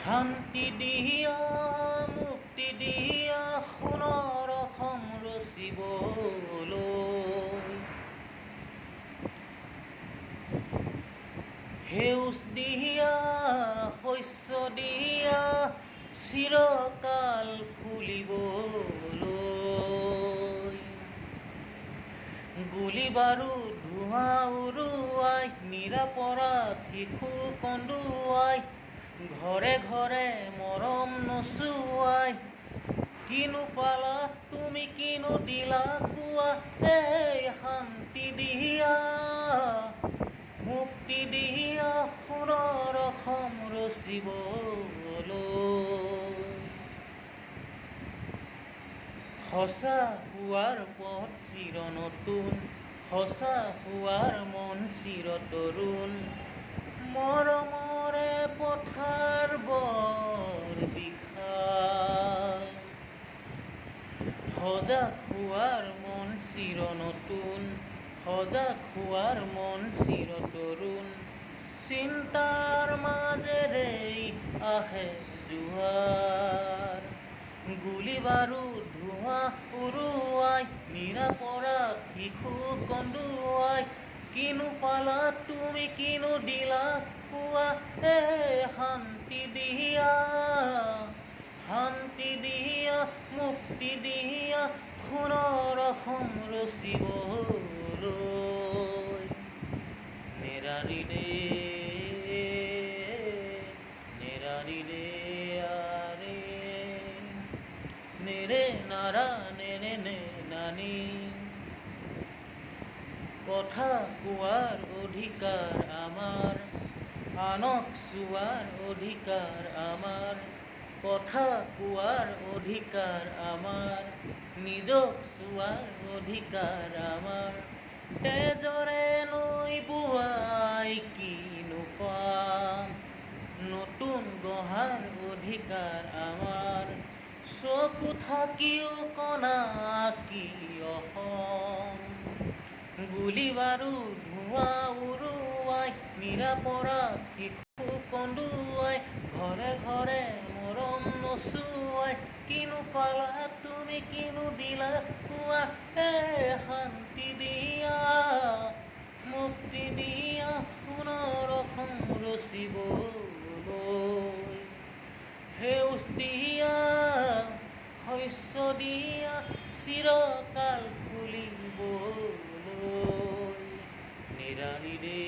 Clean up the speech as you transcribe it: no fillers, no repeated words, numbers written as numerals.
শান্তি দিয়া মুক্তি দিয়া সোণৰ অসম ৰচিবলৈ, সেউজ দিয়া শস্য দিয়া চিৰকাল ফুলিবলৈ, গুলী বাৰুদ ধোঁৱা উৰুৱাই নিৰাপৰাধ শিশু কন্দুৱাই, ঘৰে ঘৰে মৰম নচুৱাই, কিনো পালা তুমি কিনো দিলা কোৱা, এই শান্তি দিয়া মুক্তি দিয়া সোণৰ অসম ৰচিবলৈ। সঁচা হোৱাৰ পথ চিৰ নতুন, সঁচা হোৱাৰ মন চিৰ তৰুণ, মৰমৰে পথাৰ বৰ বিশাল, সজাগ হোৱাৰ মন চিৰ নতুন, সজাগ হোৱাৰ মন চিৰ তৰুণ, চিন্তাৰ মাজেৰে আহে জোৱাৰ, গুলী বাৰুদ ধোঁৱা উৰুৱাই নিৰাপৰাধ শিশু কন্দুৱাই, কিনো পালা তুমি কিনো দিলা কোৱা, এই শান্তি দিয়া মুক্তি দিয়া সোণৰ অসম ৰচিবলৈ। নেৰাৰি দে আৰে নেৰে নাৰা নেৰে নে নানি, কথা কোৱাৰ অধিকাৰ আমাৰ, আনক চোৱাৰ অধিকাৰ আমাৰ, কথা কোৱাৰ অধিকাৰ আমাৰ, নিজক চোৱাৰ অধিকাৰ আমাৰ, তেজৰে নৈ বোৱাই কিনো পাম, নতুন গঢ়াৰ অধিকাৰ আমাৰ, চকু থাকিও কণা কি অসম, গুলী বাৰুদ ধোঁৱা উৰুৱাই নিৰাপৰাধ শিশু কন্দুৱাই, ঘৰে ঘৰে মৰম নচুৱাই, কিনো পালা তুমি কিনো দিলা কোৱা, এই শান্তি দিয়া মুক্তি দিয়া সোণৰ অসম ৰচিবলৈ, সেউজ দিয়া শস্য দিয়া চিৰকাল ফুলিবলৈ। নেৰাৰি দে